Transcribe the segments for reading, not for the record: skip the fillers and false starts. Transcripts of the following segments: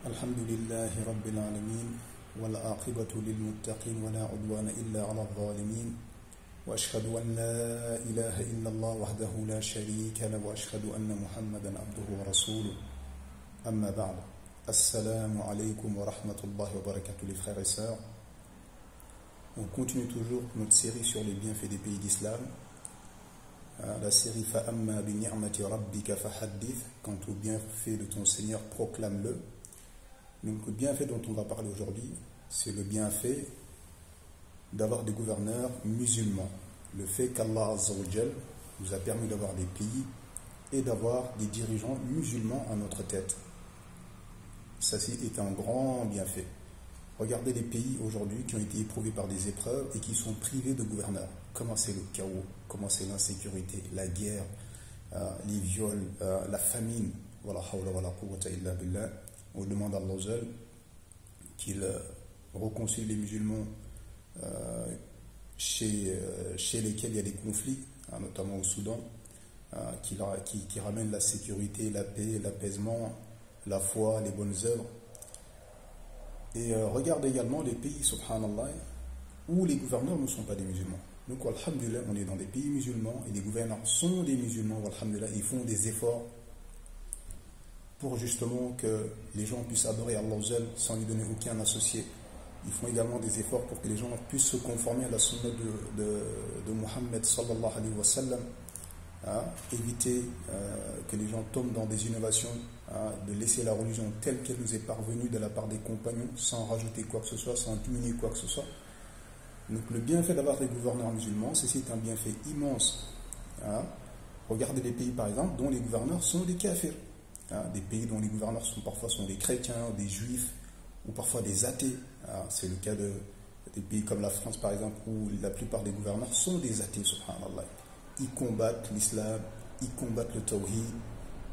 الحمد لله رب العالمين والعاقبة للمتقين ولا عدوان إلا على الظالمين وأشهد أن لا إله إلا الله وحده لا شريك له وأشهد أن محمدا عبده ورسوله أما بعد السلام عليكم ورحمة الله وبركاته les frères et sœurs. On continue toujours notre série sur les bienfaits des pays d'islam. La série Fa'amma bi ni'mati rabbika fahaddith, quant au bienfait de ton Seigneur, proclame-le. Donc le bienfait dont on va parler aujourd'hui, c'est le bienfait d'avoir des gouverneurs musulmans. Le fait qu'Allah Azza wa Jal nous a permis d'avoir des pays et d'avoir des dirigeants musulmans à notre tête. Ça est un grand bienfait. Regardez les pays aujourd'hui qui ont été éprouvés par des épreuves et qui sont privés de gouverneurs. Comment c'est le chaos, comment c'est l'insécurité, la guerre, les viols, la famine. Voilà, hawla wa la quwwata illa billah. On demande à Allah qu'il réconcilie les musulmans chez lesquels il y a des conflits, notamment au Soudan, qui ramène la sécurité, la paix, l'apaisement, la foi, les bonnes œuvres. Et regarde également les pays, subhanallah, où les gouverneurs ne sont pas des musulmans. Donc, alhamdulillah, on est dans des pays musulmans et les gouverneurs sont des musulmans, alhamdulillah, ils font des efforts pour justement que les gens puissent adorer Allah sans lui donner aucun associé. Ils font également des efforts pour que les gens puissent se conformer à la sunna de Muhammad sallallahu alayhi wa sallam, éviter que les gens tombent dans des innovations, de laisser la religion telle qu'elle nous est parvenue de la part des compagnons, sans rajouter quoi que ce soit, sans diminuer quoi que ce soit. Donc le bienfait d'avoir des gouverneurs musulmans, c'est un bienfait immense. Regardez les pays par exemple dont les gouverneurs sont des kafirs. Des pays dont les gouverneurs parfois sont des chrétiens, des juifs, ou parfois des athées. C'est le cas des pays comme la France par exemple, où la plupart des gouverneurs sont des athées, subhanallah. Ils combattent l'islam, ils combattent le tawhid,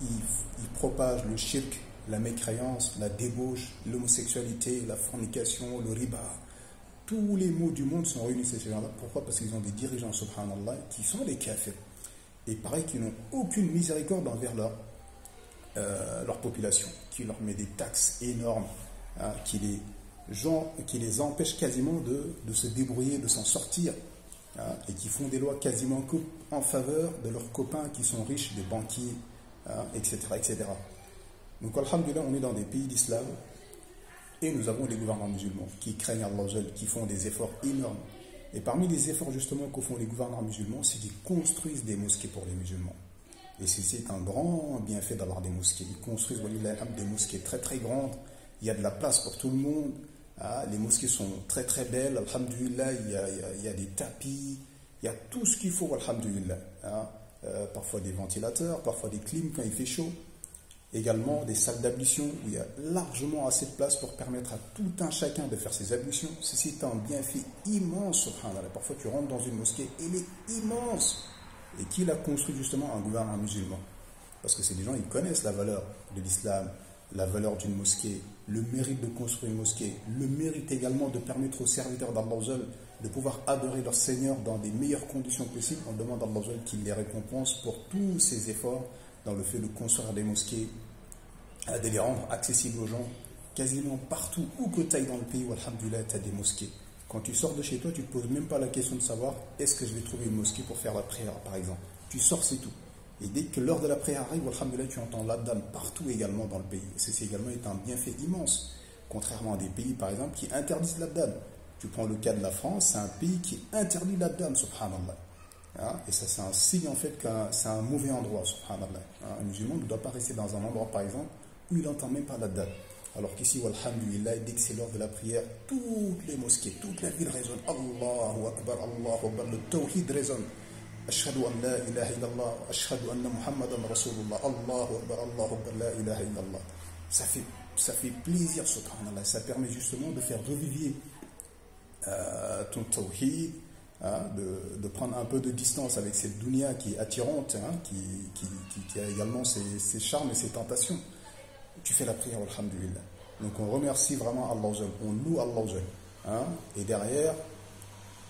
ils propagent le shirk, la mécréance, la débauche, l'homosexualité, la fornication, le riba. Tous les maux du monde sont réunis chez ces gens-là. Pourquoi? Parce qu'ils ont des dirigeants, subhanallah, qui sont des kafirs. Et pareil, qui n'ont aucune miséricorde envers leur population, qui leur met des taxes énormes, qui les empêchent quasiment de se débrouiller, de s'en sortir, et qui font des lois quasiment en faveur de leurs copains qui sont riches, des banquiers, etc., etc. Donc, alhamdulillah, on est dans des pays d'islam et nous avons les gouvernants musulmans qui craignent Allah, qui font des efforts énormes. Et parmi les efforts justement que font les gouvernants musulmans, c'est qu'ils construisent des mosquées pour les musulmans. Et c'est un grand bienfait d'avoir des mosquées. Ils construisent des mosquées très très grandes. Il y a de la place pour tout le monde. Les mosquées sont très très belles. Alhamdulillah, il y a des tapis. Il y a tout ce qu'il faut, alhamdulillah. Parfois des ventilateurs, parfois des clims quand il fait chaud. Également des salles d'ablution où il y a largement assez de place pour permettre à tout un chacun de faire ses ablutions. C'est un bienfait immense, subhanallah. Parfois tu rentres dans une mosquée, elle est immense. Et qui l'a construit justement? Un gouverneur musulman. Parce que c'est des gens, ils connaissent la valeur de l'islam, la valeur d'une mosquée, le mérite de construire une mosquée, le mérite également de permettre aux serviteurs d'Allah de pouvoir adorer leur Seigneur dans des meilleures conditions possibles. On demande à Allah qu'il les récompense pour tous ces efforts dans le fait de construire des mosquées, de les rendre accessibles aux gens, quasiment partout où que tu ailles dans le pays où, alhamdulillah, tu as des mosquées. Quand tu sors de chez toi, tu ne te poses même pas la question de savoir est-ce que je vais trouver une mosquée pour faire la prière, par exemple. Tu sors, c'est tout. Et dès que l'heure de la prière arrive, alhamdulillah, tu entends l'adhan partout également dans le pays. Et c'est également un bienfait immense, contrairement à des pays, par exemple, qui interdisent l'adhan. Tu prends le cas de la France, c'est un pays qui interdit l'adhan, subhanallah. Et ça, c'est un signe, en fait, que c'est un mauvais endroit, subhanallah. Un musulman ne doit pas rester dans un endroit, par exemple, où il n'entend même pas l'adhan. Alors qu'ici, alhamdulillah, dès que c'est l'heure de la prière, toutes les mosquées, toute la ville résonne. Allahu Akbar, Allahu Akbar, le tawhid résonne. Ashhadu an la ilaha illallah, ashhadu anna Muhammadan Rasulullah, Allahu Akbar, Allahu Akbar, la ilaha illallah. Ça fait plaisir, subhanallah. Ça permet justement de faire revivier ton tawhid, de prendre un peu de distance avec cette dunya qui est attirante, qui a également ses charmes et ses tentations. Tu fais la prière, alhamdulillah. Donc on remercie vraiment Allah, on loue Allah. Et derrière,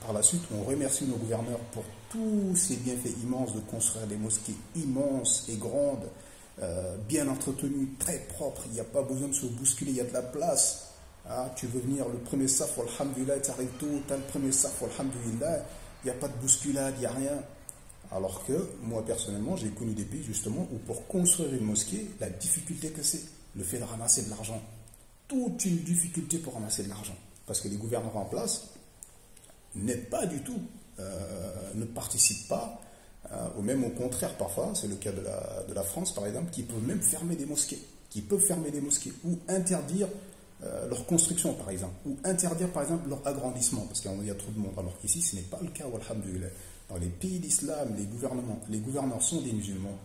par la suite, on remercie nos gouverneurs pour tous ces bienfaits immenses de construire des mosquées immenses et grandes, bien entretenu, très propre, il n'y a pas besoin de se bousculer, il y a de la place. Ah, tu veux venir le premier saf, alhamdulillah, tu arrives tôt, tu as le premier saf, alhamdulillah, il n'y a pas de bousculade, il n'y a rien. Alors que moi personnellement, j'ai connu des pays justement où pour construire une mosquée, la difficulté que c'est, le fait de ramasser de l'argent. Toute une difficulté pour ramasser de l'argent. Parce que les gouverneurs en place n'aident pas du tout, ne participent pas, ou même au contraire parfois, c'est le cas de la France par exemple, qui peuvent même fermer des mosquées, ou interdire leur construction par exemple, ou interdire par exemple leur agrandissement, parce qu'il y a trop de monde, alors qu'ici ce n'est pas le cas, alhamdulillah. Dans les pays d'islam, les gouverneurs sont des musulmans,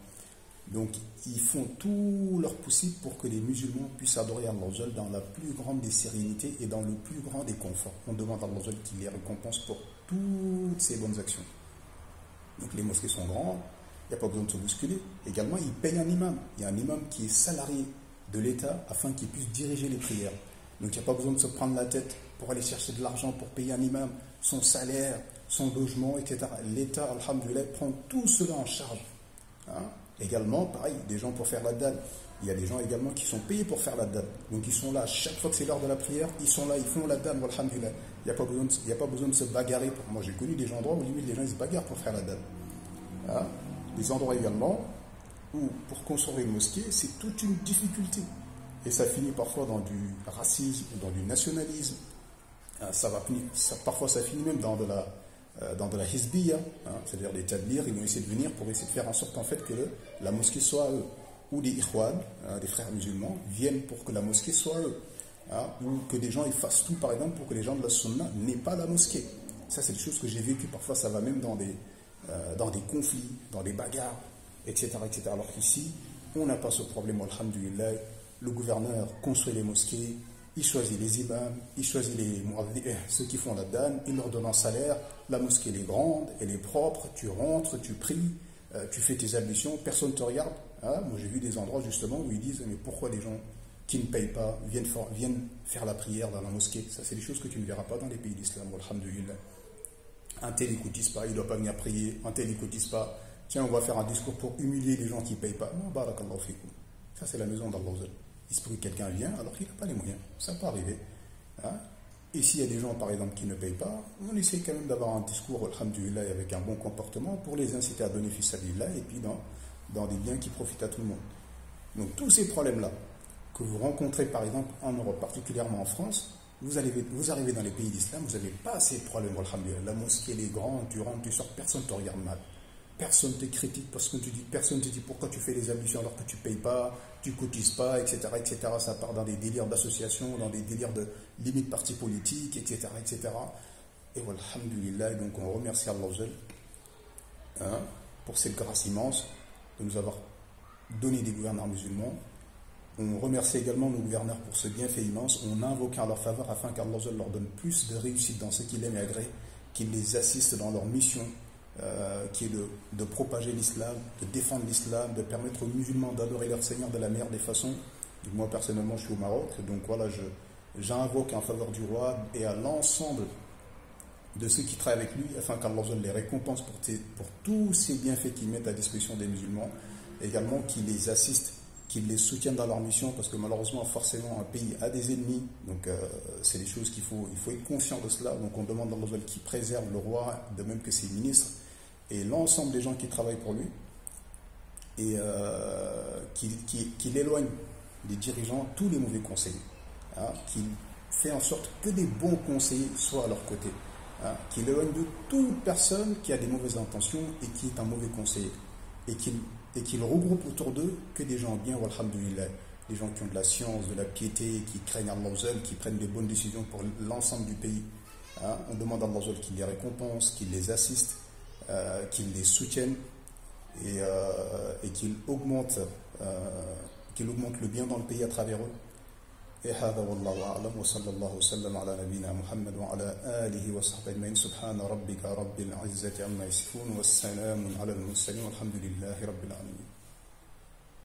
donc ils font tout leur possible pour que les musulmans puissent adorer Allah dans la plus grande des sérénités et dans le plus grand des conforts. On demande à Allah qu'il les récompense pour toutes ces bonnes actions. Donc les mosquées sont grandes, il n'y a pas besoin de se bousculer. Également, ils payent un imam. Il y a un imam qui est salarié de l'État afin qu'il puisse diriger les prières. Donc il n'y a pas besoin de se prendre la tête pour aller chercher de l'argent pour payer un imam, son salaire, son logement, etc. L'État, alhamdoulilah, prend tout cela en charge. Hein? Également, pareil, des gens pour faire la dalle. Il y a des gens également qui sont payés pour faire la dalle. Donc ils sont là, chaque fois que c'est l'heure de la prière, ils sont là, ils font la dalle, alhamdoulilah. Il n'y a pas besoin de se bagarrer. Moi j'ai connu des endroits où limite les gens ils se bagarrent pour faire la dalle. Hein? Des endroits également où pour construire une mosquée, c'est toute une difficulté. Et ça finit parfois dans du racisme, dans du nationalisme. Parfois ça finit même dans de la hizbiya, hein, c'est-à-dire des tablirs, ils vont essayer de venir pour essayer de faire en sorte en fait que la mosquée soit à eux. Ou des ikhwan, des frères musulmans, viennent pour que la mosquée soit à eux. Hein, ou que des gens ils fassent tout par exemple pour que les gens de la sunna n'aient pas la mosquée. Ça c'est des choses que j'ai vécues, parfois ça va même dans des conflits, dans des bagarres, etc. etc. Alors qu'ici, on n'a pas ce problème, alhamdulillah. Le gouverneur construit les mosquées, il choisit les imams, il choisit ceux qui font la danne, il leur donne un salaire, la mosquée elle est grande, elle est propre, tu rentres, tu pries, tu fais tes ablutions, personne ne te regarde. Hein? Moi j'ai vu des endroits justement où ils disent mais pourquoi les gens qui ne payent pas viennent faire la prière dans la mosquée? Ça c'est des choses que tu ne verras pas dans les pays d'islam, alhamdulillah. Un tel n'écoutise pas, il ne doit pas venir prier, un tel n'écoutise pas, tiens on va faire un discours pour humilier les gens qui ne payent pas. Non, barakallahu fikum. Ça c'est la maison d'Allah. Il se peut que quelqu'un vient alors qu'il n'a pas les moyens. Ça peut arriver. Hein? Et s'il y a des gens, par exemple, qui ne payent pas, on essaie quand même d'avoir un discours, alhamdulillah, avec un bon comportement pour les inciter à donner fils sabilillah et puis dans des biens qui profitent à tout le monde. Donc tous ces problèmes-là que vous rencontrez, par exemple, en Europe, particulièrement en France, vous arrivez dans les pays d'islam, vous n'avez pas ces problèmes, alhamdulillah. La mosquée, elle est grande, tu rentres, tu sors, personne ne te regarde mal. Personne ne te critique parce que personne ne te dit pourquoi tu fais les ablutions alors que tu ne payes pas, tu ne cotises pas, etc., etc. Ça part dans des délires d'association, dans des délires de limite partis politiques, etc., etc. Et voilà, alhamdulillah, donc on remercie Allah pour cette grâce immense de nous avoir donné des gouverneurs musulmans. On remercie également nos gouverneurs pour ce bienfait immense. On invoque en leur faveur afin qu'Allah leur donne plus de réussite dans ce qu'il aime et agrée, qu'il les assiste dans leur mission, qui est de propager l'islam, de défendre l'islam, de permettre aux musulmans d'adorer leur Seigneur de la meilleure des façons. Et moi personnellement je suis au Maroc, donc voilà, j'invoque en faveur du roi et à l'ensemble de ceux qui travaillent avec lui, afin qu'Allah les récompense pour tous ces bienfaits qu'ils mettent à disposition des musulmans, et également qu'ils les assistent, qu'ils les soutiennent dans leur mission, parce que malheureusement, forcément, un pays a des ennemis, donc c'est des choses il faut être conscient de cela. Donc on demande à Allah qui préserve le roi, de même que ses ministres, et l'ensemble des gens qui travaillent pour lui, et qu'il éloigne des dirigeants tous les mauvais conseillers, hein, qu'il fait en sorte que des bons conseillers soient à leur côté, hein, qu'il éloigne de toute personne qui a des mauvaises intentions et qui est un mauvais conseiller, et qu'il regroupe autour d'eux que des gens bien, alhamdulillah, des gens qui ont de la science, de la piété, qui craignent Allah, qui prennent des bonnes décisions pour l'ensemble du pays. Hein. On demande à Allah qu'il les récompense, qu'il les assiste, qu'il les soutienne et qu'il augmente le bien dans le pays à travers eux. Et هذا والله أعلم وصلى الله وسلم على نبينا محمد وعلى آله وصحبه أجمعين سبحان ربك رب العزة عما يصفون والسلام على المرسلين والحمد لله رب العالمين.